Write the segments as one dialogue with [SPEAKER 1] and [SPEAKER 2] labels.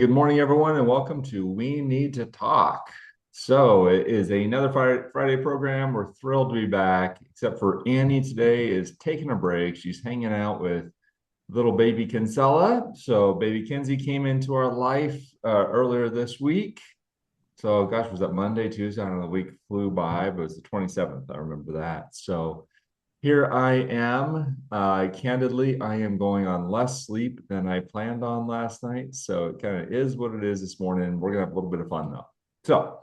[SPEAKER 1] Good morning, everyone, and welcome to We Need to Talk. So it is another Friday program. We're thrilled to be back, except for Annie today is taking a break. She's hanging out with little baby Kinsella. So baby Kinsey came into our life earlier this week. So gosh, was that Monday, Tuesday? I don't know, the week flew by, but it was the 27th. I remember that. So here I am. Candidly, I am going on less sleep than I planned on last night. So it kind of is what it is this morning. We're going to have a little bit of fun though. So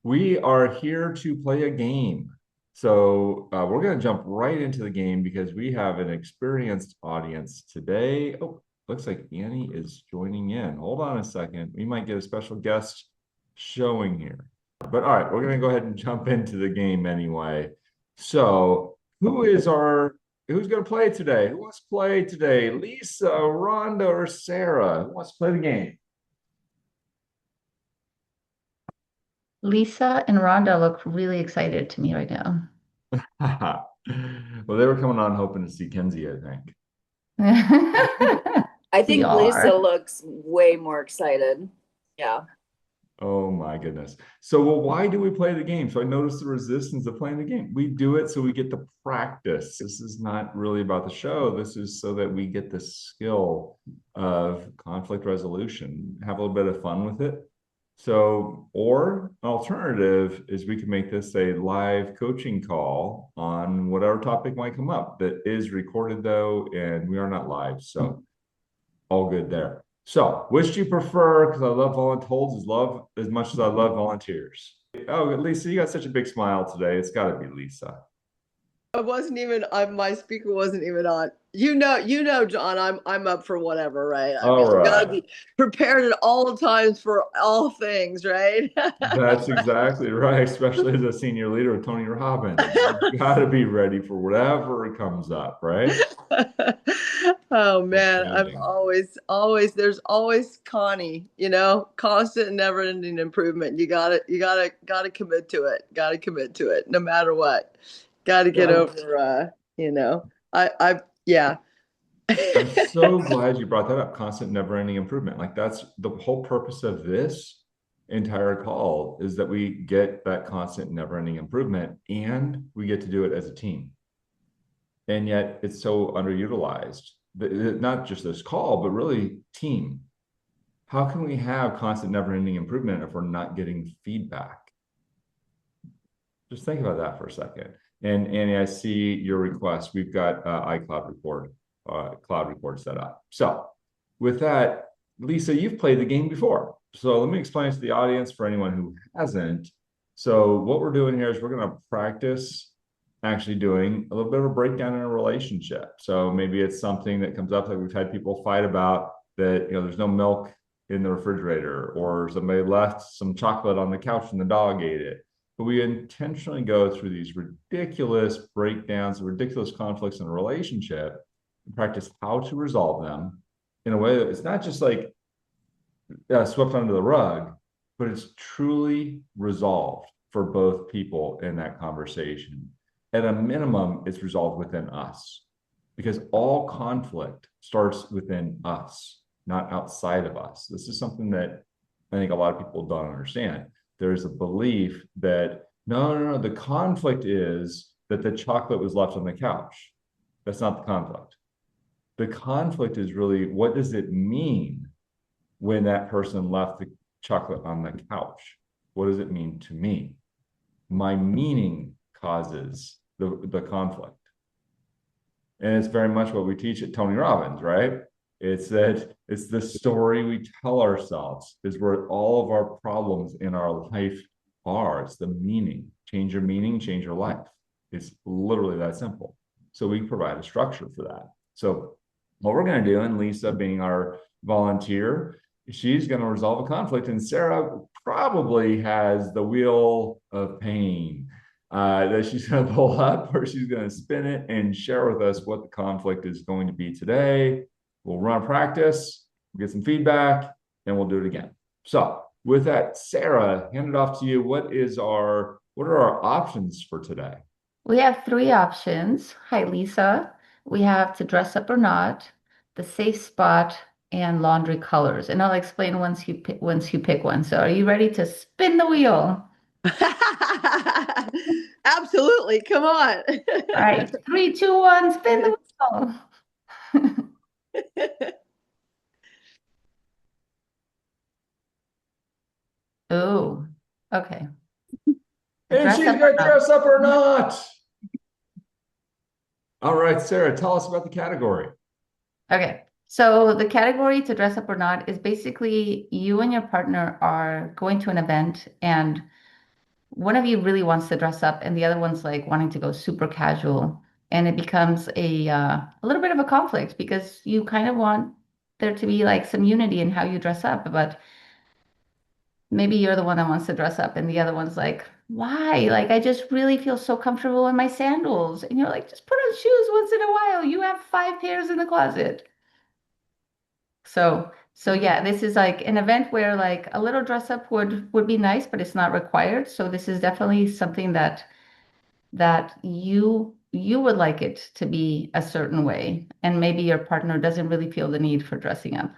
[SPEAKER 1] we are here to play a game. So we're going to jump right into the game because we have an experienced audience today. Oh, looks like Annie is joining in. Hold on a second. We might get a special guest showing here. But all right, we're going to go ahead and jump into the game anyway. So who's going to play today? Who wants to play today? Lisa, Rhonda, or Sarah? Who wants to play the game?
[SPEAKER 2] Lisa and Rhonda look really excited to me right now.
[SPEAKER 1] Well, they were coming on hoping to see Kenzie, I think.
[SPEAKER 3] I
[SPEAKER 2] We
[SPEAKER 3] think Lisa
[SPEAKER 2] are.
[SPEAKER 3] looks way more excited. Yeah.
[SPEAKER 1] Oh my goodness. So, well, why do we play the game? So I noticed the resistance of playing the game. We do it so we get to practice. This is not really about the show. This is so that we get the skill of conflict resolution, have a little bit of fun with it. So, or an alternative is we can make this a live coaching call on whatever topic might come up that is recorded though, and we are not live. So all good there. So, which do you prefer? Because I love volunteers as love as much as I love volunteers. Oh, Lisa, you got such a big smile today. It's got to be Lisa.
[SPEAKER 4] I wasn't even my speaker wasn't even on. John, I'm up for whatever, right? I
[SPEAKER 1] All
[SPEAKER 4] mean, you gotta
[SPEAKER 1] right.
[SPEAKER 4] be prepared at all times for all things, right?
[SPEAKER 1] That's exactly right, especially as a senior leader of Tony Robbins. You got to be ready for whatever comes up, right?
[SPEAKER 4] Oh man, I'm
[SPEAKER 1] Outstanding.
[SPEAKER 4] there's always Connie, constant and never ending improvement. You gotta commit to it. Gotta commit to it no matter what. Gotta
[SPEAKER 1] Yeah,
[SPEAKER 4] get over yeah.
[SPEAKER 1] I'm so glad you brought that up. Constant, never-ending improvement. Like that's the whole purpose of this entire call is that we get that constant, never-ending improvement, and we get to do it as a team. And yet, it's so underutilized. Not just this call, but really team. How can we have constant, never-ending improvement if we're not getting feedback? Just think about that for a second. And Annie, I see your request. We've got cloud record set up. So with that, Lisa, you've played the game before. So let me explain it to the audience for anyone who hasn't. So what we're doing here is we're going to practice actually doing a little bit of a breakdown in a relationship. So maybe it's something that comes up that we've had people fight about that, there's no milk in the refrigerator, or somebody left some chocolate on the couch and the dog ate it. But we intentionally go through these ridiculous breakdowns, ridiculous conflicts in a relationship, and practice how to resolve them in a way that it's not just like swept under the rug, but it's truly resolved for both people in that conversation. At a minimum, it's resolved within us because all conflict starts within us, not outside of us. This is something that I think a lot of people don't understand. There's a belief that no, the conflict is that the chocolate was left on the couch. That's not the conflict. The conflict is really what does it mean when that person left the chocolate on the couch? What does it mean to me? My meaning causes the conflict. And it's very much what we teach at Tony Robbins, right? It's that it's the story we tell ourselves is where all of our problems in our life are. It's the meaning. Change your meaning, change your life. It's literally that simple. So we provide a structure for that. So what we're going to do, and Lisa being our volunteer, she's going to resolve a conflict, and Sarah probably has the wheel of pain that she's going to pull up, or she's going to spin it and share with us what the conflict is going to be today. We'll run a practice, we'll get some feedback, and we'll do it again. So, with that, Sarah, hand it off to you. What are our options for today?
[SPEAKER 2] We have three options. Hi, Lisa. We have to dress up or not, the safe spot, and laundry colors. And I'll explain once you pick one. So are you ready to spin the wheel?
[SPEAKER 4] Absolutely. Come on.
[SPEAKER 2] All right, 3, 2, 1, spin the wheel. Oh, okay.
[SPEAKER 1] And
[SPEAKER 2] Dress
[SPEAKER 1] she's
[SPEAKER 2] up
[SPEAKER 1] gonna
[SPEAKER 2] or not?
[SPEAKER 1] dress up or not. All right, Sarah, tell us about the category.
[SPEAKER 2] Okay. So the category to dress up or not is basically you and your partner are going to an event and one of you really wants to dress up and the other one's like wanting to go super casual. And it becomes a little bit of a conflict because you kind of want there to be like some unity in how you dress up, but maybe you're the one that wants to dress up and the other one's like, why? Like, I just really feel so comfortable in my sandals. And you're like, just put on shoes once in a while. You have 5 pairs in the closet. So yeah, this is like an event where like a little dress up would be nice, but it's not required. So this is definitely something that you would like it to be a certain way, and maybe your partner doesn't really feel the need for dressing up.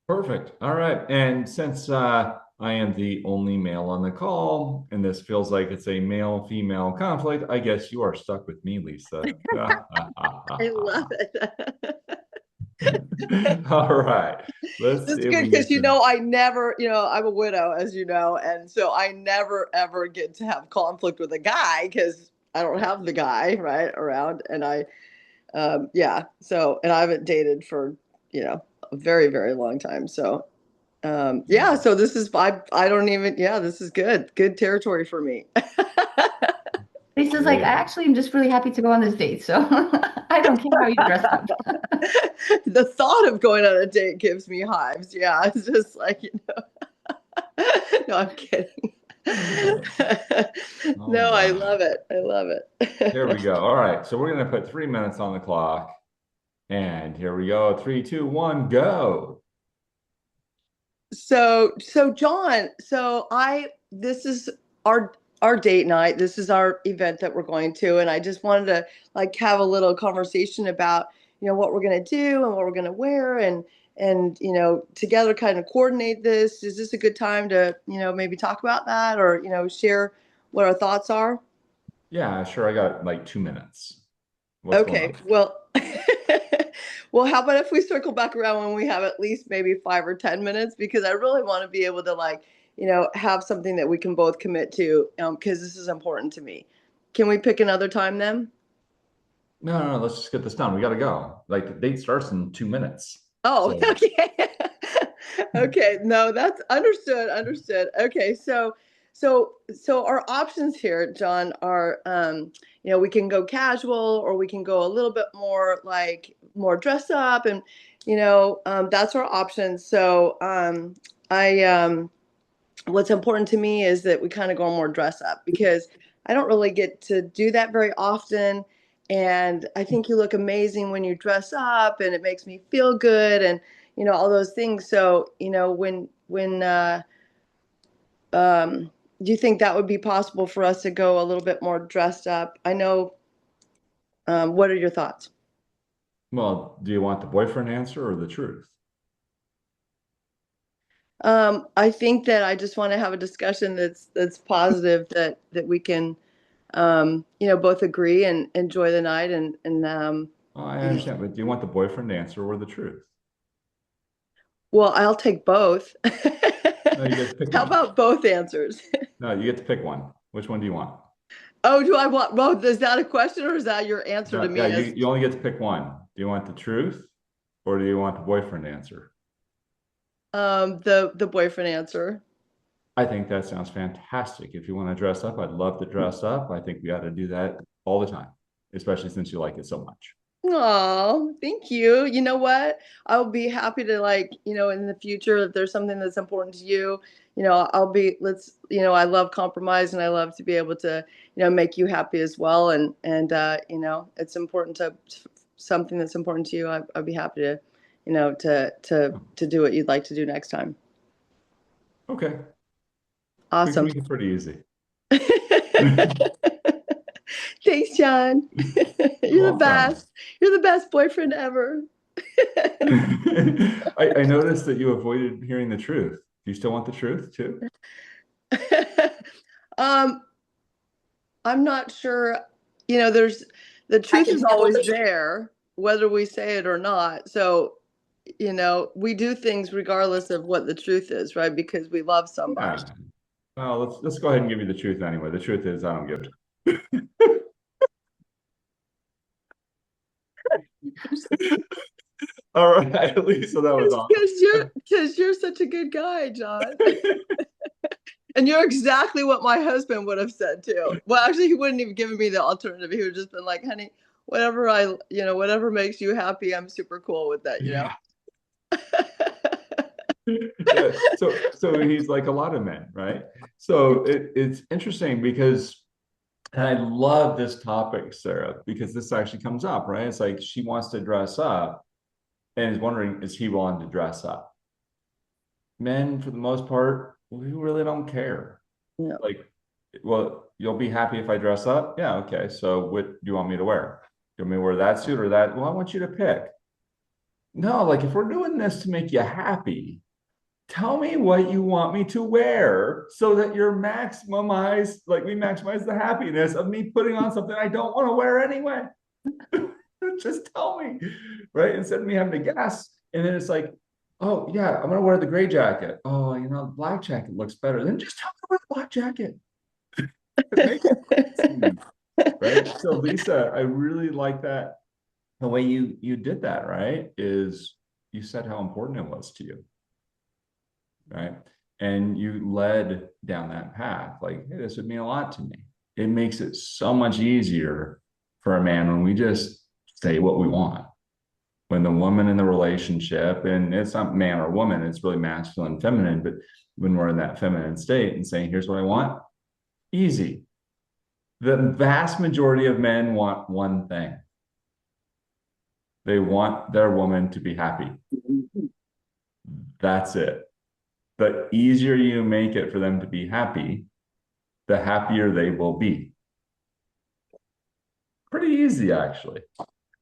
[SPEAKER 1] Perfect. All right. And since I am the only male on the call, and this feels like it's a male-female conflict, I guess you are stuck with me, Lisa.
[SPEAKER 4] I love it.
[SPEAKER 1] All right. Let's
[SPEAKER 4] It's
[SPEAKER 1] see if
[SPEAKER 4] good
[SPEAKER 1] we
[SPEAKER 4] because
[SPEAKER 1] get to.
[SPEAKER 4] I never, I'm a widow, as you know, and so I never ever get to have conflict with a guy because I don't have the guy right around, and yeah, so and I haven't dated for a very very long time, so yeah, so this is I don't even yeah, this is good territory for me.
[SPEAKER 2] Lisa's like, I
[SPEAKER 1] Great.
[SPEAKER 2] actually am just really happy to go on this date, so I don't care how you dress up.
[SPEAKER 4] The thought of going on a date gives me hives. Yeah, it's just like no, I'm kidding.
[SPEAKER 1] All
[SPEAKER 4] No, I
[SPEAKER 1] right.
[SPEAKER 4] love it. I love
[SPEAKER 1] Here we
[SPEAKER 4] it.
[SPEAKER 1] go. All right. So we're going to put 3 minutes on the clock. And here we go. 3, 2, 1, go.
[SPEAKER 4] So John, this is our date night. This is our event that we're going to, and I just wanted to like have a little conversation about what we're going to do and what we're going to wear and together kind of coordinate this. Is this a good time to maybe talk about that or share what our thoughts are?
[SPEAKER 1] Yeah, sure. I got like 2 minutes. What's going
[SPEAKER 4] Okay,
[SPEAKER 1] on?
[SPEAKER 4] well, well, how about if we circle back around when we have at least maybe 5 or 10 minutes? Because I really want to be able to have something that we can both commit to, because this is important to me. Can we pick another time then?
[SPEAKER 1] No, no, no, let's just get this done. We got to go. Like the date starts in 2 minutes.
[SPEAKER 4] Oh,
[SPEAKER 1] So,
[SPEAKER 4] okay. Okay, no, that's understood, understood. Okay, so our options here, John, are we can go casual or we can go a little bit more like more dress up and that's our options. So I what's important to me is that we kind of go more dress up because I don't really get to do that very often. And I think you look amazing when you dress up and it makes me feel good and, all those things. So, when do you think that would be possible for us to go a little bit more dressed up? I know, what are your thoughts?
[SPEAKER 1] well, do you want the boyfriend answer or the truth?
[SPEAKER 4] I think that I just want to have a discussion that's positive that we can both agree and enjoy the night and
[SPEAKER 1] Oh, I
[SPEAKER 4] you know,
[SPEAKER 1] understand, but do you want the boyfriend answer or the truth?
[SPEAKER 4] well, I'll take both.
[SPEAKER 1] No, you get to pick
[SPEAKER 4] How
[SPEAKER 1] one.
[SPEAKER 4] about both answers?
[SPEAKER 1] No, you get to pick one. Which one do you want?
[SPEAKER 4] Oh, do I want both? Is that a question or is that your answer to
[SPEAKER 1] No, yeah,
[SPEAKER 4] me
[SPEAKER 1] you,
[SPEAKER 4] as
[SPEAKER 1] you only get to pick one. Do you want the truth or do you want the boyfriend answer?
[SPEAKER 4] the boyfriend answer?
[SPEAKER 1] I think that sounds fantastic. If you want to dress up, I'd love to dress up. I think we ought to do that all the time, especially since you like it so much.
[SPEAKER 4] Oh, thank you. You know what? I'll be happy to in the future, if there's something that's important to you, I love compromise and I love to be able to, make you happy as well. And it's important to something that's important to you. I'd be happy to, to do what you'd like to do next time.
[SPEAKER 1] Okay. We can
[SPEAKER 4] Awesome.
[SPEAKER 1] make it pretty easy.
[SPEAKER 4] Thanks, John.
[SPEAKER 1] You're
[SPEAKER 4] You're the
[SPEAKER 1] welcome.
[SPEAKER 4] best. You're the best boyfriend ever.
[SPEAKER 1] I noticed that you avoided hearing the truth. Do you still want the truth too?
[SPEAKER 4] um, I'm not sure. There's the truth
[SPEAKER 3] can
[SPEAKER 4] is
[SPEAKER 3] handle
[SPEAKER 4] always
[SPEAKER 3] the truth.
[SPEAKER 4] there, whether we say it or not. So, we do things regardless of what the truth is, right? Because we love somebody.
[SPEAKER 1] Yeah. Well, let's go ahead and give you the truth anyway. The truth is I don't give it. All right, Lisa, that was
[SPEAKER 4] Because you're such a good guy, John.
[SPEAKER 1] awesome.
[SPEAKER 4] And you're exactly what my husband would have said too. Well, actually, he wouldn't have given me the alternative. He would have just been like, honey, whatever makes you happy, I'm super cool with that.
[SPEAKER 1] Yeah. Yeah. So he's like a lot of men, right? So it's interesting because, and I love this topic, Sarah, because this actually comes up, right? It's like she wants to dress up and is wondering, is he willing to dress up? Men, for the most part, we really don't care.
[SPEAKER 4] Yeah.
[SPEAKER 1] Like, well, you'll be happy if I dress up? Yeah, okay. So what do you want me to wear? You want me to wear that suit or that? Well, I want you to pick. No, like if we're doing this to make you happy, tell me what you want me to wear so that you're maximize, like we maximize the happiness of me putting on something I don't want to wear anyway. Just tell me, right? Instead of me having to guess. And then it's like, oh yeah, I'm gonna wear the gray jacket. Oh, the black jacket looks better. Then just tell me to wear the black jacket. It makes sense, right? So Lisa, I really like that. The way you did that, right? Is you said how important it was to you, right? And you led down that path, like, hey, this would mean a lot to me. It makes it so much easier for a man when we just say what we want. When the woman in the relationship, and it's not man or woman, it's really masculine, feminine, but when we're in that feminine state and saying, here's what I want, easy. The vast majority of men want one thing. They want their woman to be happy. That's it. The easier you make it for them to be happy, the happier they will be. Pretty easy, actually.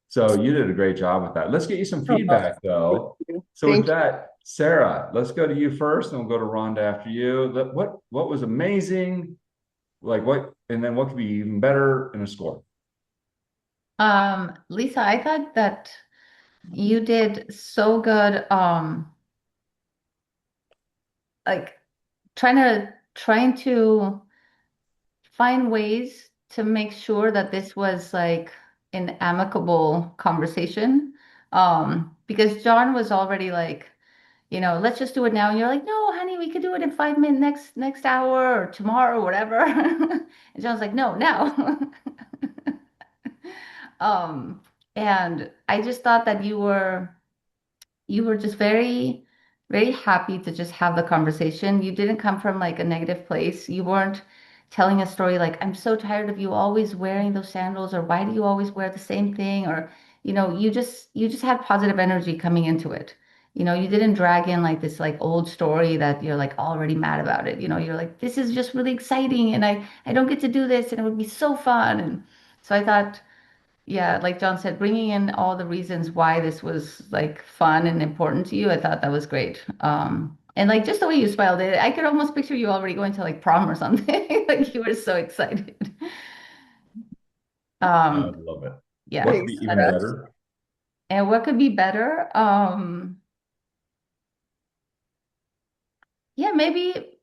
[SPEAKER 1] So you did a great job with that. Let's get you some feedback, though. So with that, Sarah, let's go to you first, and we'll go to Rhonda after you. What was amazing? Like what, and then what could be even better in a score?
[SPEAKER 2] Lisa, I thought that you did so good, like trying to find ways to make sure that this was like an amicable conversation. Because John was already like, let's just do it now. And you're like, no, honey, we could do it in 5 minutes, next hour or tomorrow or whatever. And John's like, no, now. Um, and I just thought that you were just very, very happy to just have the conversation. You didn't come from like a negative place. You weren't telling a story like, I'm so tired of you always wearing those sandals, or why do you always wear the same thing? Or, you just had positive energy coming into it. You didn't drag in like this like old story that you're like already mad about it. You're like, this is just really exciting and I don't get to do this and it would be so fun. And so I thought, yeah, like John said, bringing in all the reasons why this was like fun and important to you, I thought that was great. And like just the way you smiled, I could almost picture you already going to like prom or something. Like you were so excited.
[SPEAKER 1] I
[SPEAKER 2] Um,
[SPEAKER 1] love it.
[SPEAKER 2] yeah.
[SPEAKER 1] What could be
[SPEAKER 4] Thanks,
[SPEAKER 1] even
[SPEAKER 4] Sarah.
[SPEAKER 1] better?
[SPEAKER 2] And what could be better? Yeah, maybe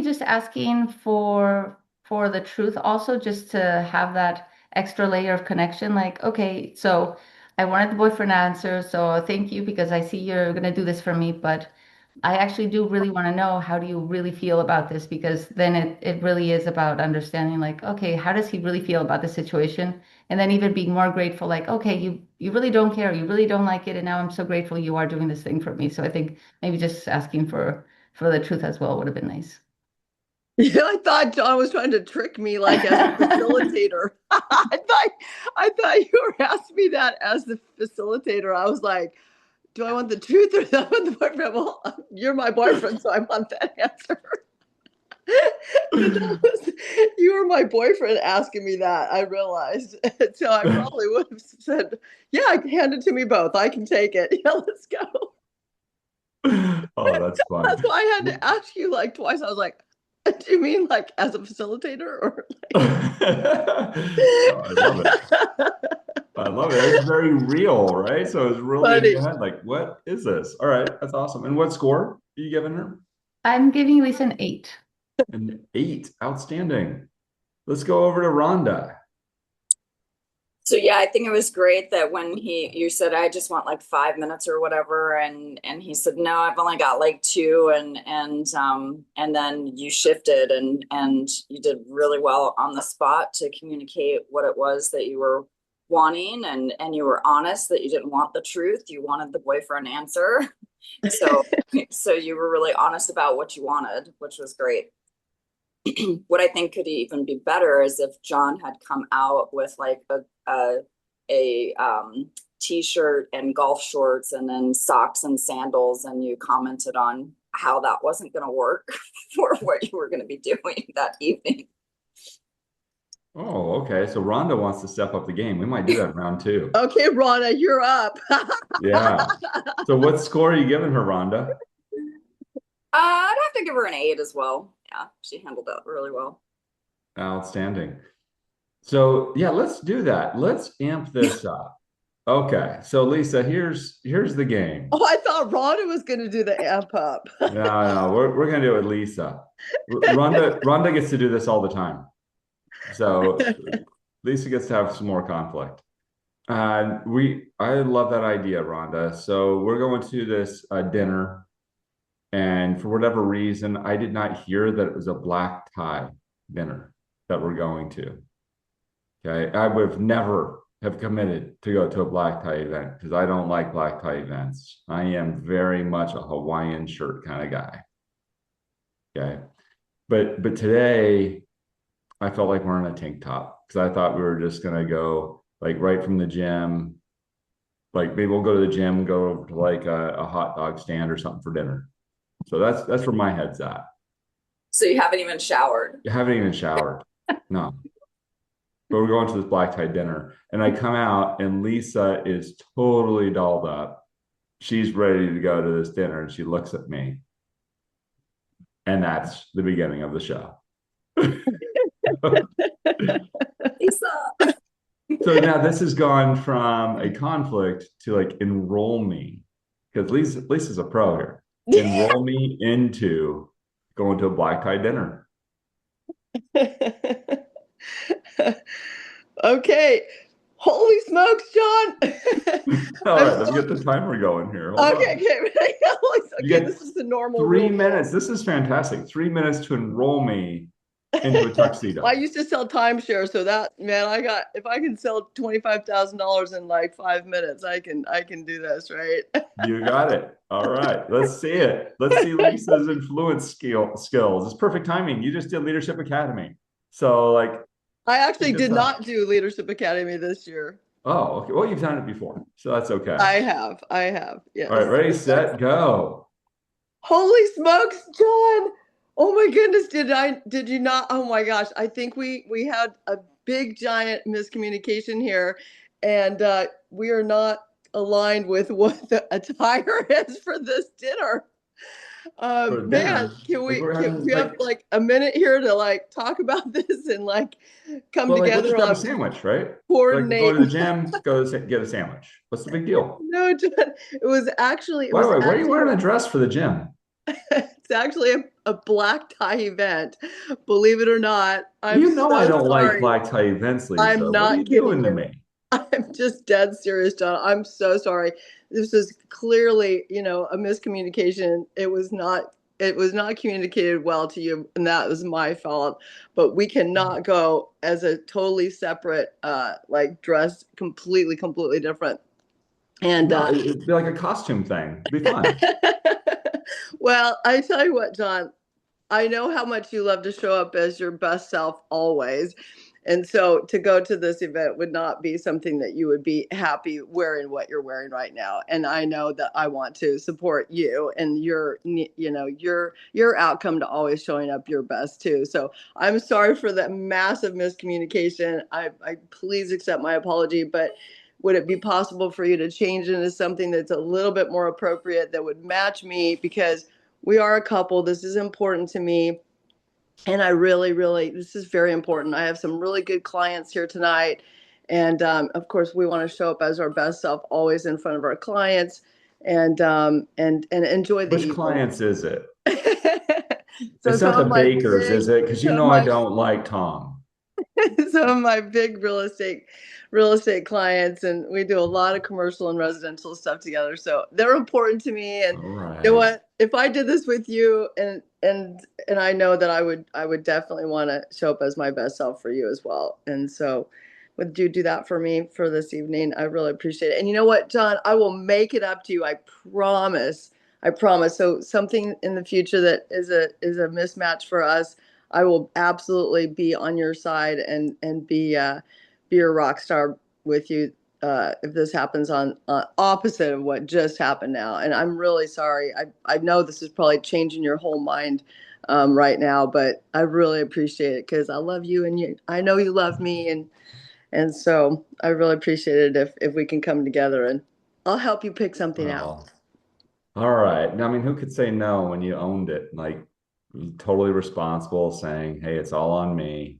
[SPEAKER 2] just asking for the truth also, just to have that extra layer of connection. Like, okay, so I wanted the boyfriend answer, so thank you because I see you're gonna do this for me, but I actually do really want to know, how do you really feel about this? Because then it really is about understanding like, okay, how does he really feel about the situation? And then even being more grateful, like, okay, you really don't care, you really don't like it, and now I'm so grateful you are doing this thing for me. So I think maybe just asking for the truth as well would have been nice.
[SPEAKER 4] Yeah, I thought John was trying to trick me, like as a facilitator. I thought you were asking me that as the facilitator. I was like, do I want the truth or do I want the boyfriend? Well, you're my boyfriend, so I want that answer. You were my boyfriend asking me that, I realized. So I probably would have said, yeah, hand it to me both. I can take it. Yeah, let's go.
[SPEAKER 1] Oh, that's fun.
[SPEAKER 4] That's why I had to ask you like twice. I was like, do you mean like as a facilitator or
[SPEAKER 1] No, I love it. I love it. It's very real, right? So it's really in
[SPEAKER 4] funny?
[SPEAKER 1] your head, like, what is this? All right, that's awesome. And what score are you giving her?
[SPEAKER 2] I'm giving Lisa an 8.
[SPEAKER 1] An 8. Outstanding. Let's go over to Rhonda.
[SPEAKER 3] So yeah, I think it was great that when you said I just want like 5 minutes or whatever, and he said no, I've only got like 2, and then you shifted and you did really well on the spot to communicate what it was that you were wanting, and you were honest that you didn't want the truth, you wanted the boyfriend answer. So you were really honest about what you wanted, which was great. What I think could even be better is if John had come out with like a t-shirt and golf shorts and then socks and sandals, and you commented on how that wasn't going to work for what you were going to be doing that evening.
[SPEAKER 1] Oh, okay. So Rhonda wants to step up the game. We might do that in round 2.
[SPEAKER 4] Okay, Rhonda, you're up.
[SPEAKER 1] Yeah. So what score are you giving her, Rhonda?
[SPEAKER 3] I'd have to give her an 8 as well. Yeah, she handled that really well.
[SPEAKER 1] Outstanding. So yeah, let's do that. Let's amp this up. Okay. So Lisa, here's the game.
[SPEAKER 4] Oh, I thought Rhonda was going to do the amp up.
[SPEAKER 1] No, we're gonna do it with Lisa. Rhonda gets to do this all the time. So Lisa gets to have some more conflict. And I love that idea, Rhonda. So we're going to this dinner, and for whatever reason, I did not hear that it was a black tie dinner that we're going to. Okay, I would never have committed to go to a black tie event because I don't like black tie events. I am very much a Hawaiian shirt kind of guy. Okay, but today I felt like wearing a tank top because I thought we were just gonna go like right from the gym. Like maybe we'll go to the gym, go over to like a hot dog stand or something for dinner. So that's where my head's at.
[SPEAKER 3] So you haven't even showered.
[SPEAKER 1] You haven't even showered. No. But we're going to this black tie dinner. And I come out and Lisa is totally dolled up. She's ready to go to this dinner. And she looks at me. And that's the beginning of the show.
[SPEAKER 3] Lisa.
[SPEAKER 1] So now this has gone from a conflict to like enroll me. Because Lisa's a pro here. Enroll me into going to a black tie dinner.
[SPEAKER 4] Okay. Holy smokes, John.
[SPEAKER 1] All right, let's get the timer going here. Hold
[SPEAKER 4] Okay,
[SPEAKER 1] on.
[SPEAKER 4] okay.
[SPEAKER 1] You
[SPEAKER 4] Okay,
[SPEAKER 1] get
[SPEAKER 4] this is the normal
[SPEAKER 1] 3
[SPEAKER 4] rule.
[SPEAKER 1] minutes. This is fantastic. 3 minutes to enroll me into a tuxedo.
[SPEAKER 4] I used to sell timeshare, so that man, if I can sell $25,000 in like 5 minutes, I can do this, right?
[SPEAKER 1] You got it. All right, let's see it. Let's see Lisa's influence skills. It's perfect timing. You just did Leadership Academy, so like
[SPEAKER 4] I actually did not do Leadership Academy this year.
[SPEAKER 1] Oh, okay. Well, you've done it before, so that's okay.
[SPEAKER 4] I have. Yes.
[SPEAKER 1] All right, ready, set, go.
[SPEAKER 4] Holy smokes, John. Oh my goodness, did you not? Oh my gosh. I think we had a big giant miscommunication here, and we are not aligned with what the attire is for this dinner. Man, can we have like a minute here to like talk about this and like come together?
[SPEAKER 1] We'll just have a sandwich, right?
[SPEAKER 4] Coordinate.
[SPEAKER 1] Like go to the gym, get a sandwich. What's the big deal?
[SPEAKER 4] No, John, it was actually.
[SPEAKER 1] Why are you wearing a dress for the gym?
[SPEAKER 4] It's actually a black tie event. Believe it or not.
[SPEAKER 1] I don't like black tie events, Lisa.
[SPEAKER 4] I'm not
[SPEAKER 1] what are you doing to me?
[SPEAKER 4] I'm just dead serious, John. I'm so sorry. This is clearly, a miscommunication. It was not communicated well to you, and that was my fault. But we cannot go as a totally separate, like dress, completely different. And
[SPEAKER 1] it'd be like a costume thing. It'd be fun.
[SPEAKER 4] Well, I tell you what, John, I know how much you love to show up as your best self always. And so to go to this event would not be something that you would be happy wearing what you're wearing right now. And I know that I want to support you and your outcome to always showing up your best too. So I'm sorry for that massive miscommunication. I please accept my apology, but would it be possible for you to change into something that's a little bit more appropriate that would match me? Because we are a couple. This is important to me. And I really, really, this is very important. I have some really good clients here tonight. And of course, we want to show up as our best self, always in front of our clients, and enjoy the
[SPEAKER 1] Which
[SPEAKER 4] evening.
[SPEAKER 1] clients is it?
[SPEAKER 4] So
[SPEAKER 1] It's not the bakers, is it? Because you know I don't like Tom.
[SPEAKER 4] some of my big real estate clients, and we do a lot of commercial and residential stuff together. So they're important to me. And
[SPEAKER 1] All right.
[SPEAKER 4] you know what? If I did this with you, and I know that I would definitely want to show up as my best self for you as well. And so would you do that for me for this evening? I really appreciate it. And you know what, John? I will make it up to you. I promise. I promise. So something in the future that is a mismatch for us, I will absolutely be on your side and be your rock star with you if this happens on opposite of what just happened now. And I'm really sorry. I know this is probably changing your whole mind right now, but I really appreciate it because I love you and I know you love me, and so I really appreciate it if we can come together, and I'll help you pick something out.
[SPEAKER 1] All right. Now, I mean, who could say no when you owned it? Like, totally responsible, saying, "Hey, it's all on me."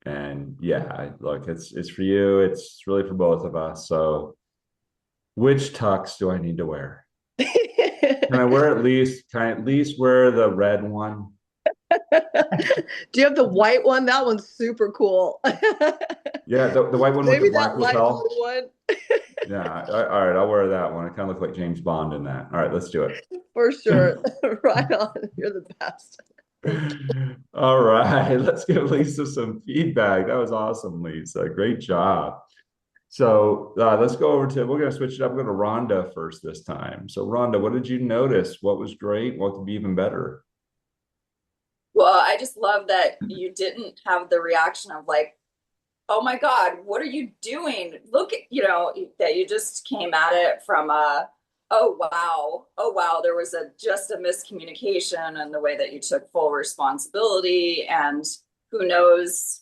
[SPEAKER 1] And yeah, look, it's for you. It's really for both of us. So, which tux do I need to wear? Can I wear at least? Can I at least wear the red one?
[SPEAKER 4] Do you have the white one? That one's super cool.
[SPEAKER 1] Yeah, the white one with
[SPEAKER 4] Maybe
[SPEAKER 1] the black
[SPEAKER 4] that light
[SPEAKER 1] lapel.
[SPEAKER 4] blue one.
[SPEAKER 1] Yeah. All right. I'll wear that one. I kind of look like James Bond in that. All right, let's do it.
[SPEAKER 4] For sure. Right on. You're the best. Thank you.
[SPEAKER 1] All right. Let's give Lisa some feedback. That was awesome, Lisa. Great job. So let's go over to, we're going to switch it up. We're going to Rhonda first this time. So, Rhonda, what did you notice? What was great? What could be even better?
[SPEAKER 3] Well, I just love that you didn't have the reaction of like, oh my God, what are you doing? Look at, that you just came at it from oh wow, there was just a miscommunication and the way that you took full responsibility, and who knows,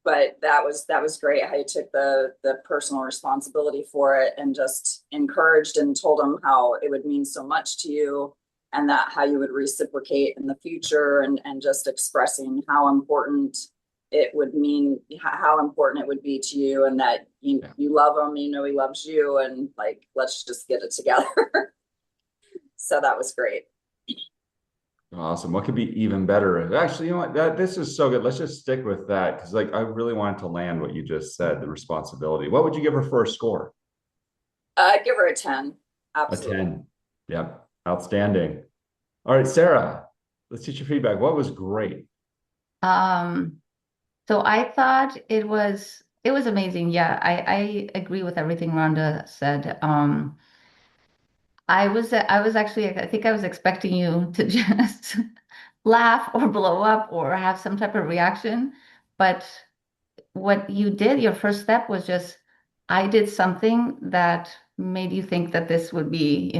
[SPEAKER 3] but that was great how you took the personal responsibility for it and just encouraged and told them how it would mean so much to you, and that how you would reciprocate in the future, and just expressing how important it would mean, how important it would be to you, and that you love him, he loves you, and like, let's just get it together. So that was great.
[SPEAKER 1] Awesome. What could be even better? Actually, you know what? This is so good. Let's just stick with that because, like, I really wanted to land what you just said, the responsibility. What would you give her for a score?
[SPEAKER 3] I'd give her a 10. Absolutely.
[SPEAKER 1] A 10. Yep. Outstanding. All right, Sarah, let's get your feedback. What was great?
[SPEAKER 2] So I thought it was amazing. Yeah, I agree with everything Rhonda said. I was actually, I think I was expecting you to just laugh or blow up or have some type of reaction. But what you did, your first step was just, I did something that made you think that this would be,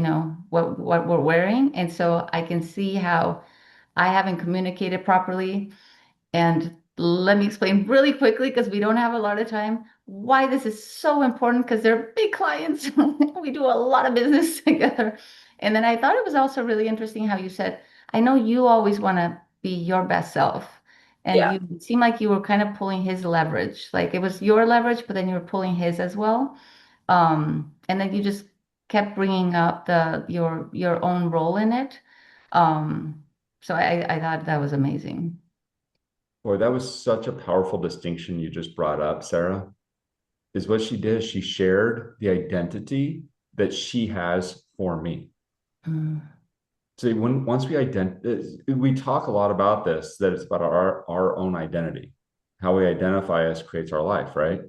[SPEAKER 2] what we're wearing. And so I can see how I haven't communicated properly. And let me explain really quickly, because we don't have a lot of time, why this is so important, because they're big clients. We do a lot of business together. And then I thought it was also really interesting how you said, I know you always want to be your best self. And
[SPEAKER 3] Yeah.
[SPEAKER 2] you seemed like you were kind of pulling his leverage. Like it was your leverage, but then you were pulling his as well. And then you just kept bringing up your own role in it. So I thought that was amazing.
[SPEAKER 1] Boy, that was such a powerful distinction you just brought up, Sarah. Is what she did. She shared the identity that she has for me.
[SPEAKER 2] Mm.
[SPEAKER 1] See, once we talk a lot about this, that it's about our own identity. How we identify us creates our life, right?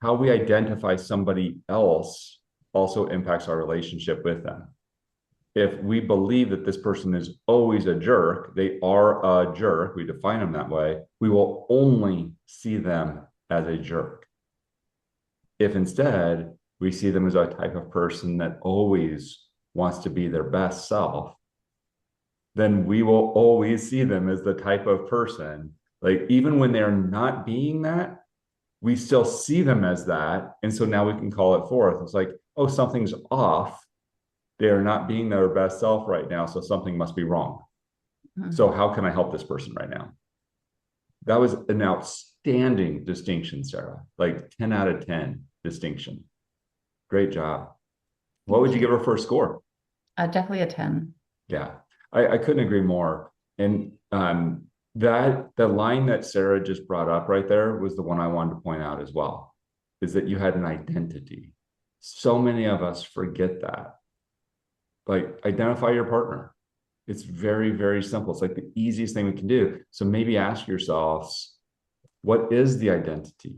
[SPEAKER 1] How we identify somebody else also impacts our relationship with them. if we believe that this person is always a jerk, they are a jerk, we define them that way, we will only see them as a jerk. If instead we see them as a type of person that always wants to be their best self, then we will always see them as the type of person, like even when they're not being that, we still see them as that. And so now we can call it forth. It's like, oh, something's off. They're not being their best self right now. So something must be wrong. So how can I help this person right now? That was an outstanding distinction, Sarah. Like 10 out of 10 distinction. Great job. What would you give her for a score?
[SPEAKER 2] Definitely a 10.
[SPEAKER 1] Yeah, I couldn't agree more. And that the line that Sarah just brought up right there was the one I wanted to point out as well, is that you had an identity. So many of us forget that. Like, identify your partner. It's very, very simple. It's like the easiest thing we can do. So maybe ask yourselves, what is the identity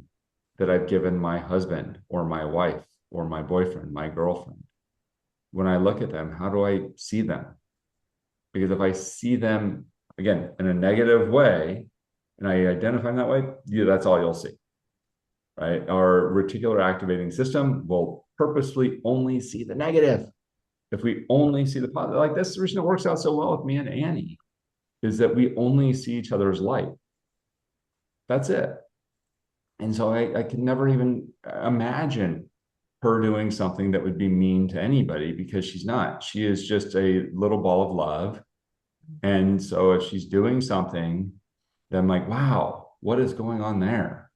[SPEAKER 1] that I've given my husband or my wife or my boyfriend, my girlfriend? When I look at them, how do I see them? Because if I see them, again, in a negative way, and I identify them that way, that's all you'll see, right? Our reticular activating system will purposely only see the negative. If we only see the positive, like this, the reason it works out so well with me and Annie is that we only see each other as light. That's it. And so I can never even imagine her doing something that would be mean to anybody, because she's not. She is just a little ball of love. And so if she's doing something, then I'm like, wow, what is going on there?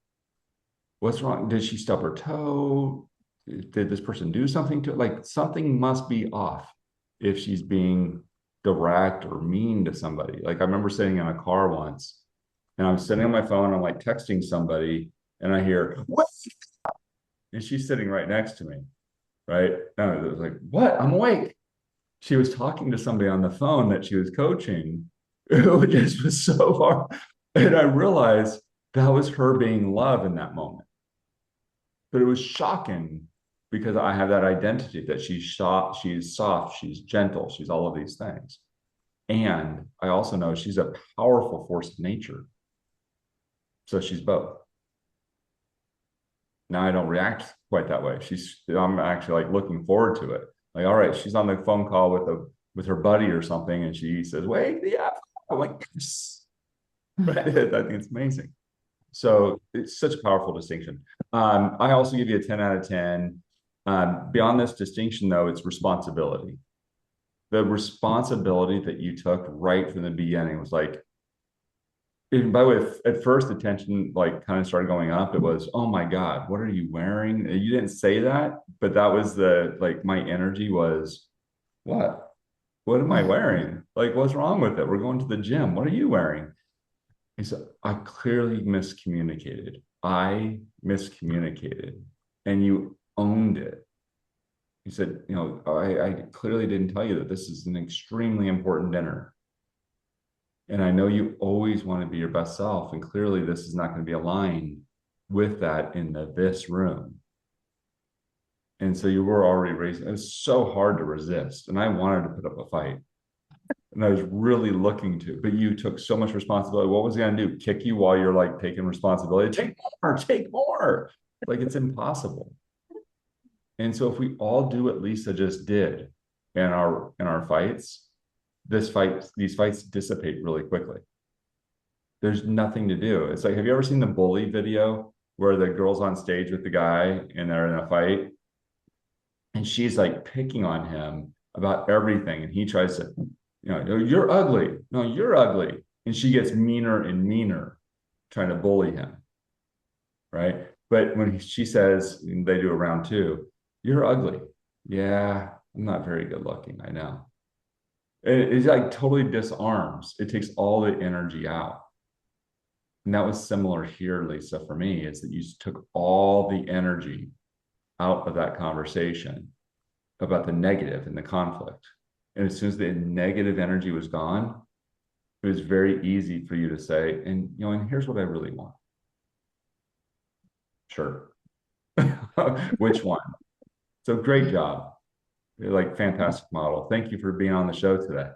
[SPEAKER 1] What's wrong? Did she stub her toe? Did this person do something to it? Like, something must be off if she's being direct or mean to somebody. Like, I remember sitting in a car once and I'm sitting on my phone, I'm like texting somebody and I hear, what? And she's sitting right next to me, right? And I was like, what? I'm awake. She was talking to somebody on the phone that she was coaching. It just was so far. And I realized that was her being love in that moment. But it was shocking because I have that identity that she's soft, she's gentle, she's all of these things. And I also know she's a powerful force of nature. So she's both. Now I don't react quite that way. I'm actually like looking forward to it. Like, all right, she's on the phone call with her buddy or something, and she says, "Wait, yeah." I'm like, yes. Right? I think it's amazing. So it's such a powerful distinction. I also give you a 10 out of 10. Beyond this distinction, though, it's responsibility. The responsibility that you took right from the beginning was like, and by the way, at first the tension like kind of started going up. It was, oh my God, what are you wearing? You didn't say that, but that was like my energy was, what? What am I wearing? Like, what's wrong with it? We're going to the gym. What are you wearing? He said, I clearly miscommunicated. I miscommunicated. And you owned it. He said, I clearly didn't tell you that this is an extremely important dinner. And I know you always want to be your best self. And clearly this is not going to be aligned with that in this room. And so you were already raising. It was so hard to resist. And I wanted to put up a fight. And I was really looking to, but you took so much responsibility. What was he going to do? Kick you while you're like taking responsibility? Take more, take more. Like, it's impossible. And so if we all do what Lisa just did in our fights, these fights dissipate really quickly. There's nothing to do. It's like, have you ever seen the bully video where the girl's on stage with the guy and they're in a fight? And she's like picking on him about everything. And he tries to, you're ugly. No, you're ugly. And she gets meaner and meaner trying to bully him. Right. But when she says, they do a round two, you're ugly. Yeah, I'm not very good looking. I know. It's like totally disarms. It takes all the energy out. And that was similar here, Lisa, for me, is that you took all the energy out of that conversation about the negative and the conflict. And as soon as the negative energy was gone, it was very easy for you to say, and here's what I really want. Sure. Which one? So great job. Like, fantastic model. Thank you for being on the show today.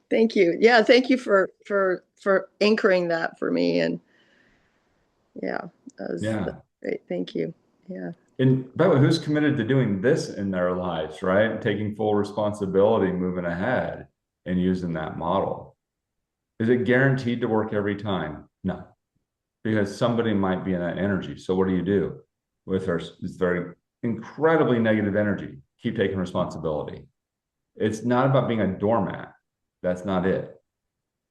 [SPEAKER 4] Thank you. Yeah, thank you for anchoring that for me. And yeah, that's great. Thank you. Yeah.
[SPEAKER 1] And by the way, who's committed to doing this in their lives, right? Taking full responsibility, moving ahead, and using that model. Is it guaranteed to work every time? No, because somebody might be in that energy. So what do you do with her? It's very incredibly negative energy. Keep taking responsibility. It's not about being a doormat. That's not it.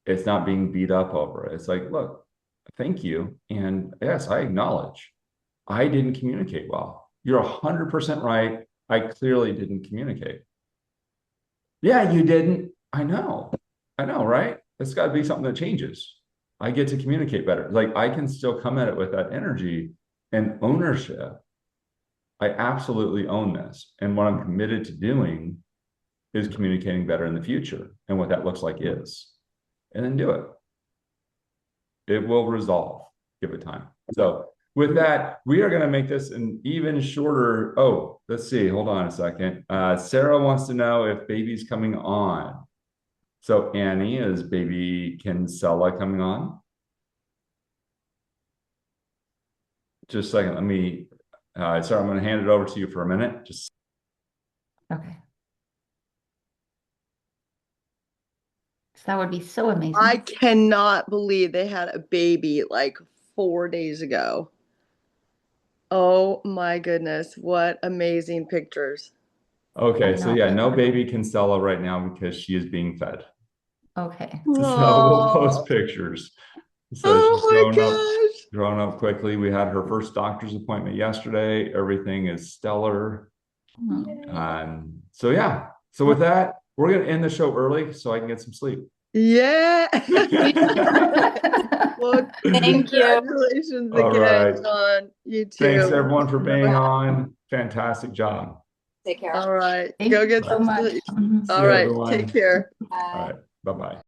[SPEAKER 1] It's not being beat up over it. It's like, look, thank you. And yes, I acknowledge I didn't communicate well. You're 100% right. I clearly didn't communicate. Yeah, you didn't. I know, right? It's got to be something that changes. I get to communicate better. Like, I can still come at it with that energy and ownership. I absolutely own this. And what I'm committed to doing is communicating better in the future. And what that looks like is, and then do it. It will resolve. Give it time. So with that, we are going to make this an even shorter. Oh, let's see. Hold on a second. Sarah wants to know if baby's coming on. So Annie, is baby Kinsella coming on? Just a second. Let me, Sarah, I'm going to hand it over to you for a minute. Just
[SPEAKER 2] Okay. That would be so amazing.
[SPEAKER 4] I cannot believe they had a baby like 4 days ago. Oh my goodness, what amazing pictures.
[SPEAKER 1] okay. So yeah, no baby Kinsella right now because she is being fed.
[SPEAKER 2] Okay.
[SPEAKER 1] So we'll post pictures. So she's grown up quickly. We had her first doctor's appointment yesterday. Everything is stellar. So yeah. So with that, we're going to end the show early so I can get some sleep.
[SPEAKER 4] Yeah. Well,
[SPEAKER 3] Thank you.
[SPEAKER 4] congratulations
[SPEAKER 1] All
[SPEAKER 4] again,
[SPEAKER 1] right.
[SPEAKER 4] John. You too.
[SPEAKER 1] Thanks everyone for being on. Fantastic job.
[SPEAKER 3] Take care.
[SPEAKER 4] All right.
[SPEAKER 2] Thank
[SPEAKER 4] Go
[SPEAKER 2] you
[SPEAKER 4] get
[SPEAKER 2] so
[SPEAKER 4] some
[SPEAKER 2] much.
[SPEAKER 4] sleep.
[SPEAKER 1] See
[SPEAKER 4] All
[SPEAKER 1] you,
[SPEAKER 4] right.
[SPEAKER 1] everyone.
[SPEAKER 4] Take care.
[SPEAKER 1] All right. Bye-bye.